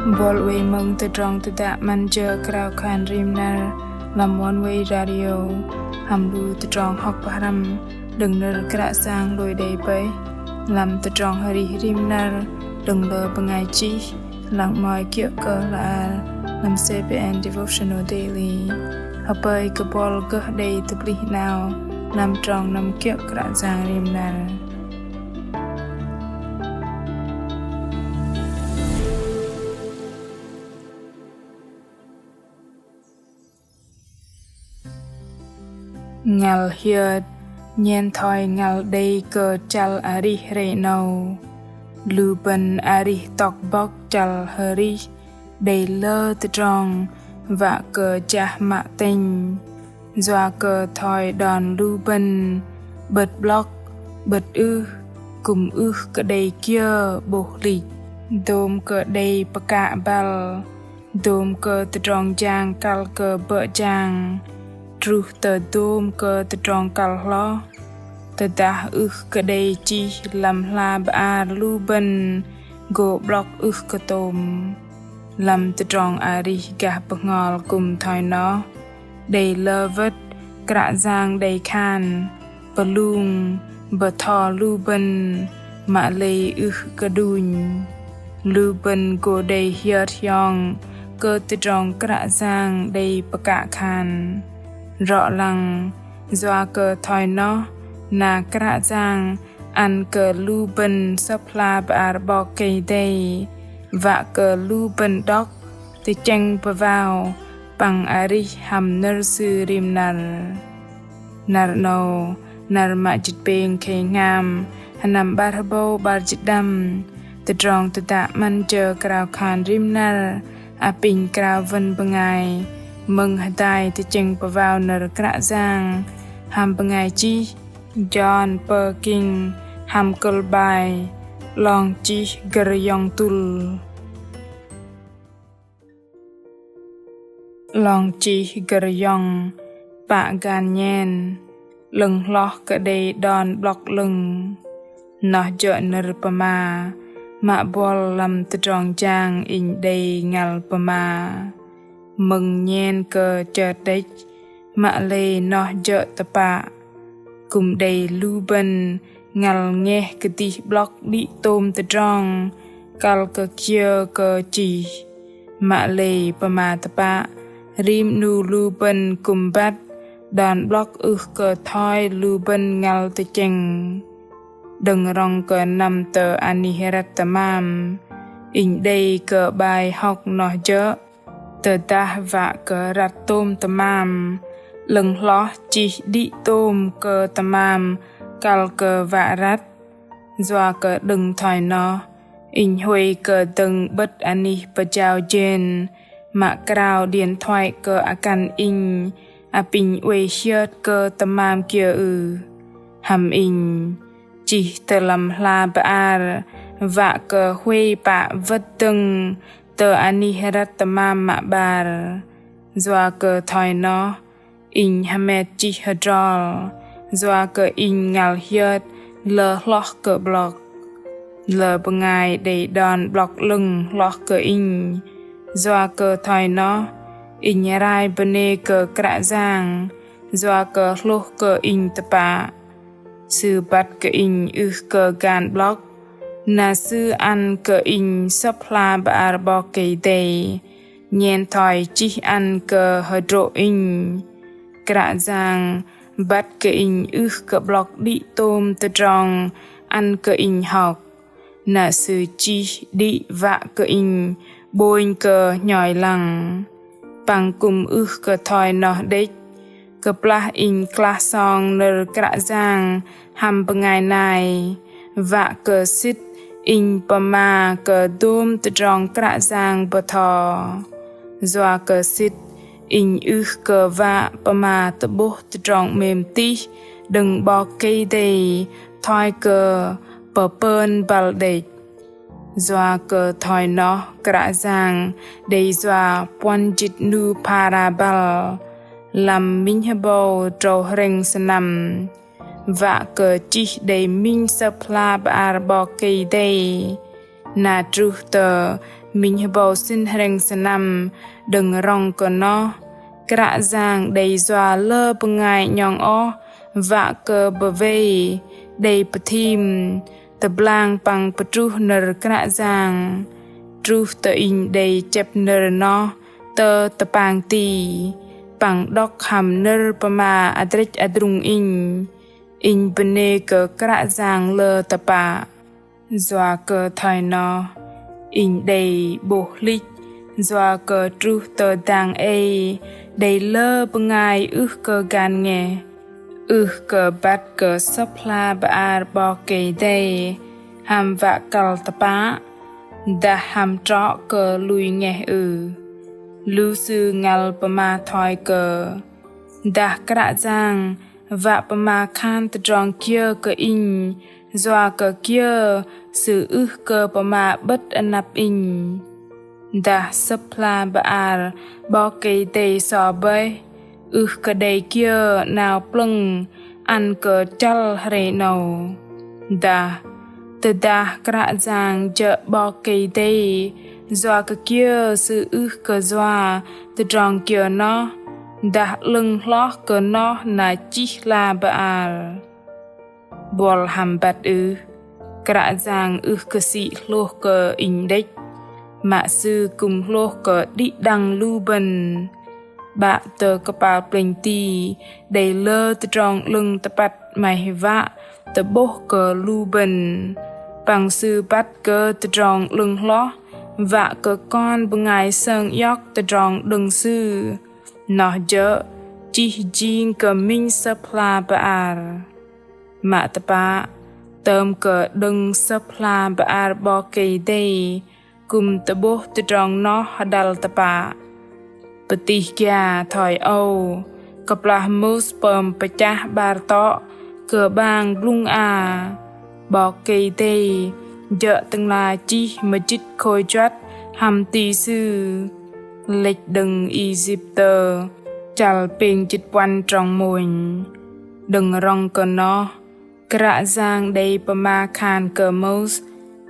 Bolway mong từ trong từ đã man chờ krao khan rim nar làm one way radio ham lu từ trong học param đừng nở kra sang đôi đầy bấy làm từ trong hari rim nar đừng lơ bengai chi lặng mọi kiểu cơ là làm CPN devotional daily học bơi cơ bol cơ đầy từ bli nào làm trong năm kiểu kra sang rim nar ngal hiệt nhen thoi ngal đây cơ chal ari re nâu luben ari tok bok chal hari đầy lơ từ trong và cơ cha mạ tinh doa cơ thoi đòn luben bật block bật cùng cơ đầy kia bổ lịch dôm cơ đầy baka bal dôm cơ từ trong giang kal cơ bợ giang truh tờ đôm cơ tờ tròn cào lo tờ ta cơ đây chi làm la ba lu bên go block cơ tôm làm tờ tròn ari gà bậc ngol cùng thoi nó đầy lơ vất cả giang đầy khan bờ lung bờ thò lu bên mạ lê cơ đùn lu bên go đầy hiệt yong cơ tờ tròn cả giang đầy bậc cả khan rõ lăng doa cơ thoi nó na kra giang ăn cơ lu bên sắp la bà bò cây đây và cơ lu bên đốc thì chanh bà vào bằng ari hàm nơ sư rim nar no nar ma chit beng kê ngam hanam bar bo bar chit dam từ trong từ tạ man chờ krao khan rim nar a pin krao vân bengai mừng hai thì chừng bà vào nở kra giang ham bengai chi John Perkin ham col bài long chi geryong tul long chi geryong bạ gan nhen lưng lo cả đây đòn block lưng nó chợ nở pama mạ bol làm từ tròn trang in đây ngal pama mừng nhen cơ chợt đấy mạ lê nó chợ tập bạ cùng đầy lưu bên ngal nghe cái tí block đi tôm từ trong cal cơ kia cơ chỉ mạ lê bà mà tập bạ rim nu lưu bên cùng bắt đòn block cơ thoi lưu bên ngal từ chừng đừng rong cơ nằm tờ aniherat tamam in đây cơ bài học nó chợ tờ ta và cơ rát tôm tamam lưng lo chỉ đi tôm cơ tamam cal cơ vạ rát doa cơ đừng thoi nó in huê cơ từng bất ani bà chào trên mạ krao điện thoại cơ akan in a pin uê hiết cơ tamam kia hàm in chỉ tờ làm la bà vạ cơ huê bạ vất từng tờ aniherat tamam mạ bar doa cơ thoi nó in hamet chi hadrol doa cơ in ngal hiết lơ lock cơ block lơ bengai đầy đòn block lưng lock cơ in doa cơ thoi nó in rai bene cơ kra giang doa cơ loh cơ in tapa sư bắt cơ in cơ gan block na sư ăn cơ in sắp la bà bò cây đầy nhen thoi chi ăn cơ hydro in kra giang bắt cơ in cơ block đi tôm từ trong ăn cơ in học na sư chi đi vạ cơ in bôi cơ nhỏi lằng bằng cùng cơ thoi nó đích cơ pla in class song nơ kra giang ham bengai này vạ cơ sit in pama cơ đôm từ trong kra giang bờ thò doa cơ sit in cơ vạ pama từ bố từ trong mềm tí đừng bỏ cây đầy thoi cơ bờ pơn bal địch doa cơ thoi nó kra giang đầy doa pon jit nu parabal làm minh habo trâu rình sanam vạ cơ chi đầy minh sập la bà bò cây đầy na tru tờ mình bầu xin rèn sanh đừng rong cờ nó cả giang đầy doa lơ bưng ngài nhong o vạ cờ bờ vây đầy bờ thìm tờ blang bằng bờ tru nở cả giang tru tờ in đầy chép nở nó tờ tờ bang tì bằng đọc hàm nở bờ mà adrech adrung in bene cờ cả giang lơ tờ bạ doa cờ thời nó in đầy bồ lịch doa cờ tru tờ đàng ê đầy lơ bưng ngài cờ gan nghe cờ bát cờ sắp la bà bò kê đầy hàm vạ cալ tập bá đã hàm trọ cờ lùi nghe lưu sư ngal bà ma thoi cờ đã cả giang vạ bà ma khan tờ tròn kia cờ in doa cờ kia sự cờ bà ma bất nạp in đã sắp la bà bò kê đầy sò bê cờ đầy kia nào plung ăn cờ chal hare nâu đã từ đã cả giang chợ bò kê đầy doa cờ kia sự cờ doa từ tròn kia nó đã lưng ló cờ nó là chi la bà bol ham bát cả giang cờ sĩ lô cờ in đích mạ sư cùng lô cờ đi đăng lưu bần bạ tờ cờ bà pleng tì đầy lơ tờ tròn lưng tờ bát mày vạ tờ bố cờ lưu bần bằng sư bát cờ tờ tròn lưng ló vạ cờ con bưng ngài sơn yóc tờ tròn lưng sư nó dỡ chi jing cờ minh sắp la bà mạ tờ bạ tơm cờ đừng sắp la bà bò kê đầy cùng tờ bố tờ tròn nó đal tờ bạ bờ tì kia thỏi âu cặp là mô sperm bờ cha bà tọ cờ bang lung bò kê đầy dợ từng là chi mà chít khôi chát hàm tì sư lịch đừng Egypter chal ping chít quan trong mùn đừng rong cờ nó cả giang đầy bà ma khan cờ mô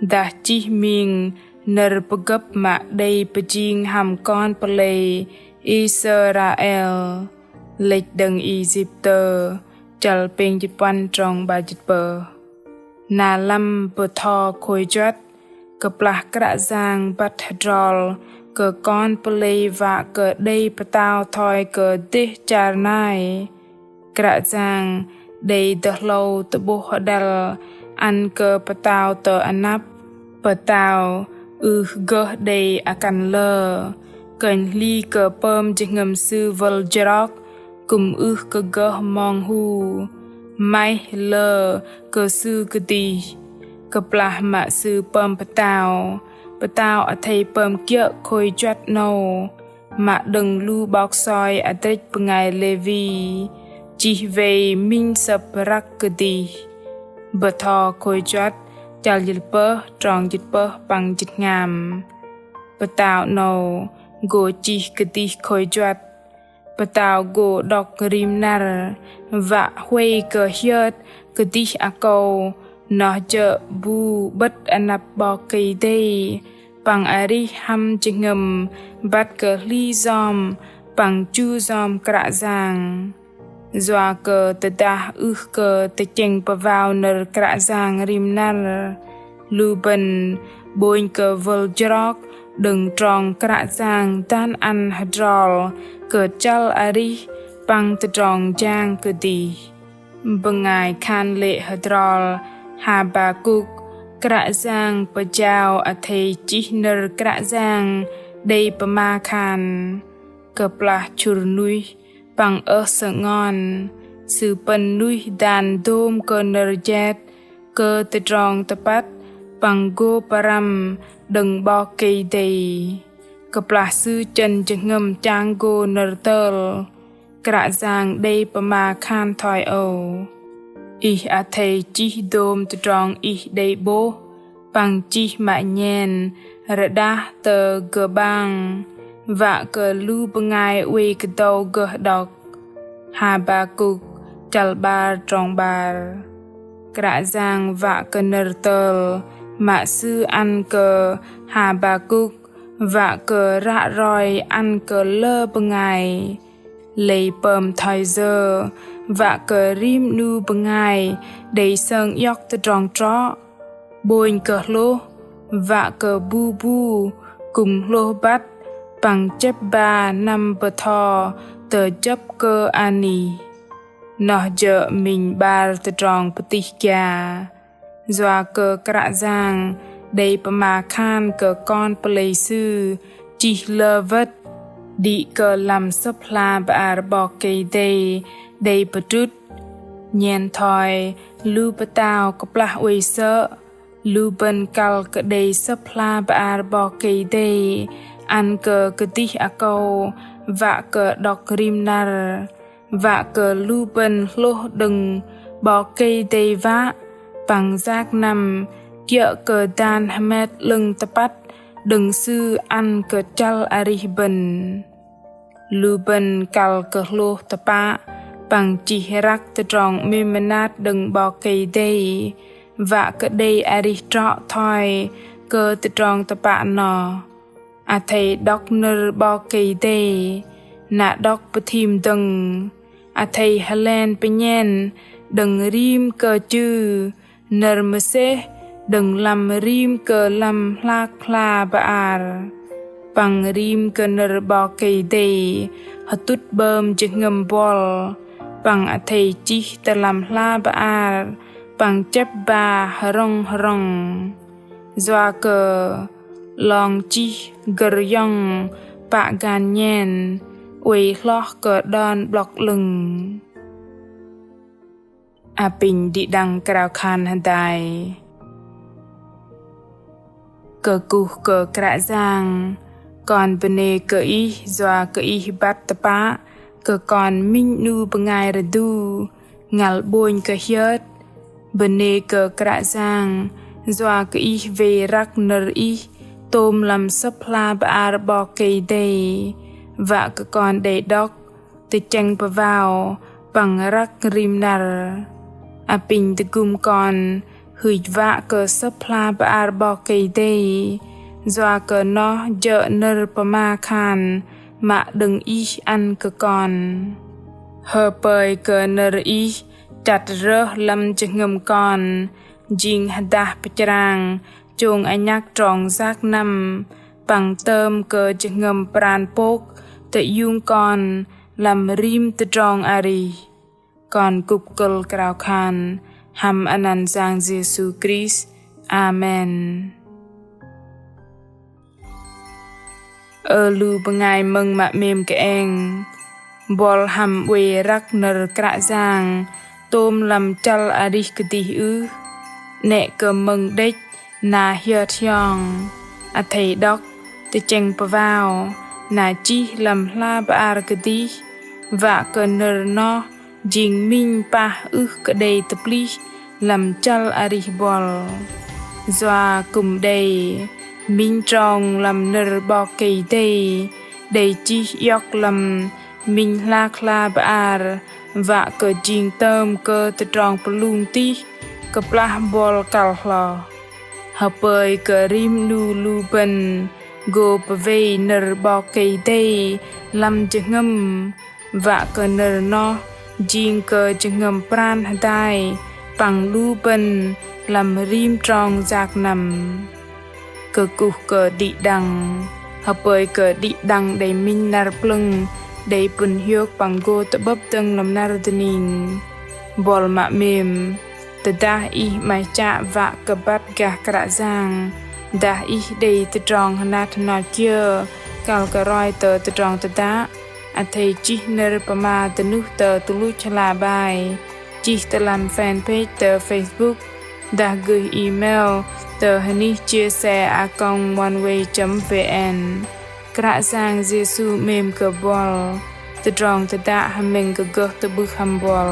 đã chi miên nở bờ gấp mạ đầy bờ chiên hàm con bờ lê Israel lịch đừng Egypter chal ping chít quan trong bà chít bờ nà lâm bờ thò khôi chát cặp là cả giang bắt drol cờ con plei và cờ đây bờ tao thoi cờ tê char nai cả giang đây đờ lâu tờ bố đal ăn cờ bờ tao tờ anap bờ tao gơ đây akan lơ cần ly cờ pơm chỉ ngầm sư vul jarok cùng cờ gơ mong hu mai lơ cờ sư cờ tì cờ plah mạ sư pơm bờ tao ở thầy pơm kia khôi chát nâu mạ đừng lu bọc soi ở tết bờ ngài Levi chỉ về minh sập rắc cờ tì bờ thò khôi chát chal dịch bơ tròn dịch bơ bằng dịch ngàm bờ tao nâu go chi cờ tì khôi chát bờ tao go đọc rim nar và huê cờ hiết cờ tì câu nó chợ bu bất anap bò cây đây bằng ari ham chừng ngầm bắt cờ ly giom bằng chu giom cả giang doa cờ tờ đa cờ tờ chênh bờ vào nở cả giang rim nar lưu bần bôi cờ vul jarok đừng tròn cả giang tan ăn hadrol cờ chal ari bằng tờ tròn giang cờ tì bằng ngài khan lệ hadrol Habakkuk cả giang bờ chào ở thầy chỉ nở cả giang đầy bờ ma khan cập là chur nuôi bằng sợ ngon sự bần nuôi đàn đôm cờ nở jet cờ tê tròn tê bắt bằng go param đừng bò cây đầy cập là sư chân chừng ngầm trang go nở tơ cả giang đầy bờ ma khan thoi âu thầy chỉ đôm tê tròn đầy bố bằng chi mạ nhen rã đá tờ gờ bang và cờ lưu bờ ngài uê cờ đầu gờ đọc Habakkuk chal bar trong bar cả giang và cờ nở tờ mạ sư ăn cờ hà bà cúc vạ cờ rạ roi ăn cờ lơ bờ ngày lấy bầm thời giờ vạ cờ rim nu bờ ngày đầy sơn yóc tơ tròn trọ bôi cờ lô vạ cờ bu bu cùng lô bắt bằng chấp ba năm bờ thò tờ chấp cơ ani nó giờ mình ba tơ tròn bờ tì kia doa cờ cạ giang đầy bờ mà khan cờ con bờ lấy sư chỉ lơ vất đi cờ làm sấp la bà bỏ cây đầy bờ trút nhàn thoi lưu bờ tàu có pla uy sợ lưu bên cal cờ đầy sấp la bà bỏ cây ăn cờ tí à câu vạ cờ đọc rim nar vạ cờ lưu bên lô đừng bỏ cây đầy vạ bằng giác nằm kia cờ đàn hamet lưng tapat đừng sư ăn cờ chal ariben luben kal cờ lô tapa bằng chỉ rắc tơ tròn mimenat đừng bỏ cây đây và cờ đây ari trọ thoi cờ tơ tròn tapa nọ à thầy đọc nơ bỏ cây đây nạ đọc bờ thìm đừng à thầy halen penyen đừng rim cờ chư nơ mơ xế đừng làm rim cờ làm lạc la baar bằng rim cờ nơ bỏ cây đầy hất tút bơm chực ngầm bol bằng à thầy chi tờ làm la baar bằng chấp ba rong doa cờ lòng chi gờ yong bạ gan nhen uy lo cờ đòn blok lưng à bình đi đăng cào khan hàn đài cờ cu cờ cạ giang còn bene cờ y doa cờ y bat tapa cờ còn minh nu bengai redu ngal boin cờ hiết bene cờ cạ giang doa cờ y về rak ner y tôm làm sấp la ba bỏ cây đầy và cờ còn đầy đốc từ chanh bờ vào bằng rak rim nar à bình từ cung còn hủy vạ cờ sấp la ba bỏ cây đầy doa cờ nó dợ nơ ma khan mà đừng y ăn cờ còn hờ bơi cờ nơ y chặt rơ lâm chừng ngầm còn jing hada pachang chung anh nhắc tròn giác năm bằng tôm cờ chừng ngầm pran pok tự dung còn làm rim tự tròn ari còn cục cờ cào khan ham anan giang Jesus Christ Amen. Lu bengai mừng mạ mềm cái anh bol ham we rak nơ cạ giang tôm làm chal ari kati ư nẹ cờ mừng đích na hiệt yong à thầy đốc từ chanh bờ vào na chi làm la ba kati và cờ nơ no jing minh pa ư cờ đầy tập li làm chal ari bol doa cùng đầy minh tròn làm nơ bỏ cây đầy chi yóc làm minh lạc la baar và cờ jing tôm cờ tự tròn plung ti cờ plah bol kal lo hợp bơi cờ rim nu lu ben go pave nơ bỏ cây làm chừng ngâm và cờ nơ no jing cờ chừng ngâm pran hadai bằng lu ben làm rim tròn giạc nằm cờ cục cờ đi đằng hợp bơi cờ đi đằng đầy minh nar plung đầy bùn hiוק bằng go tập bấp tưng làm nar denin bol mạ mềm tờ đa y mai cha vạ cờ bát gà cạ giang đa y đầy tờ tròn hanat nọ chưa cal cờ roi tờ tròn tờ đá à thầy chi nơ pama tờ nút tờ tu lu chala bài chi tờ làm fanpage tờ Facebook đã gửi email tờ hani chia sẻ a.oneway.vn cạ giang Jesus mềm cờ bol tờ tròn tờ đá hàm mình cờ gơ tờ bức hàm bol